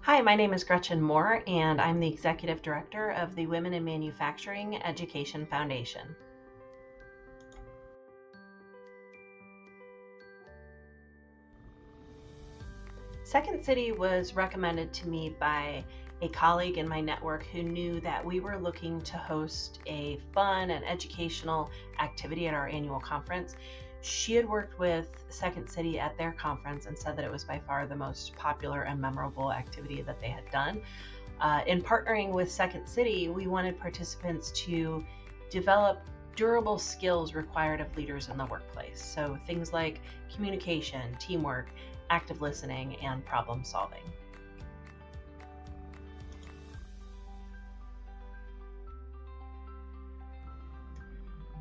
Hi, my name is Gretchen Moore, and I'm the Executive Director of the Women in Manufacturing Education Foundation. Second City was recommended to me by a colleague in my network who knew that we were looking to host a fun and educational activity at our annual conference. She had worked with Second City at their conference and said that it was by far the most popular and memorable activity that they had done. In partnering with Second City, we wanted participants to develop durable skills required of leaders in the workplace. So things like communication, teamwork, active listening, and problem solving.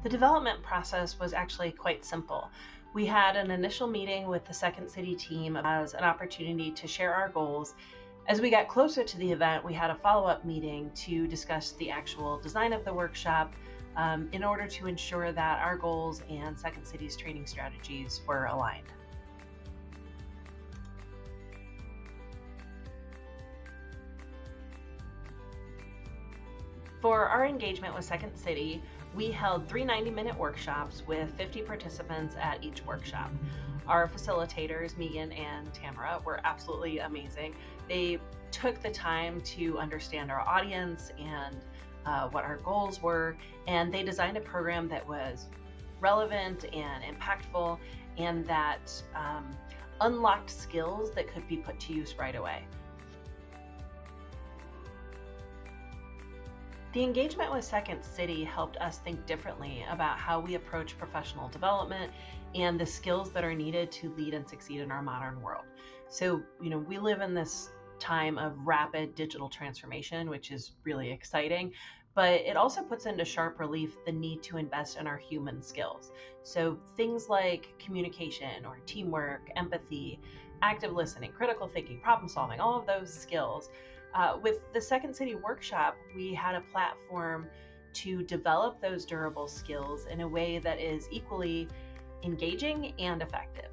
The development process was actually quite simple. We had an initial meeting with the Second City team as an opportunity to share our goals. As we got closer to the event, we had a follow-up meeting to discuss the actual design of the workshop in order to ensure that our goals and Second City's training strategies were aligned. For our engagement with Second City, we held 3 90-minute workshops with 50 participants at each workshop. Our facilitators, Megan and Tamara, were absolutely amazing. They took the time to understand our audience and what our goals were, and they designed a program that was relevant and impactful and that unlocked skills that could be put to use right away. The engagement with Second City helped us think differently about how we approach professional development and the skills that are needed to lead and succeed in our modern world. So, we live in this time of rapid digital transformation, which is really exciting, but it also puts into sharp relief the need to invest in our human skills. So things like communication or teamwork, empathy, active listening, critical thinking, problem solving, all of those skills. With the Second City workshop, we had a platform to develop those durable skills in a way that is equally engaging and effective.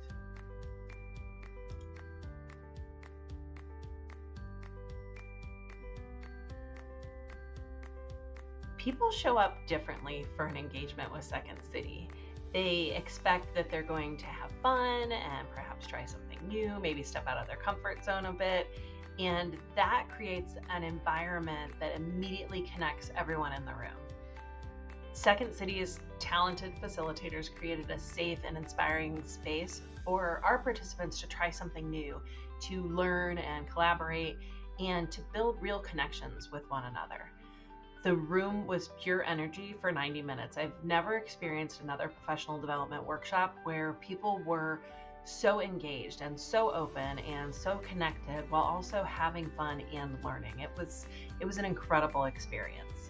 People show up differently for an engagement with Second City. They expect that they're going to have fun and perhaps try something new, maybe step out of their comfort zone a bit. And that creates an environment that immediately connects everyone in the room. Second City's talented facilitators created a safe and inspiring space for our participants to try something new, to learn and collaborate, and to build real connections with one another. The room was pure energy for 90 minutes. I've never experienced another professional development workshop where people were so engaged and so open and so connected while also having fun and learning. It was an incredible experience.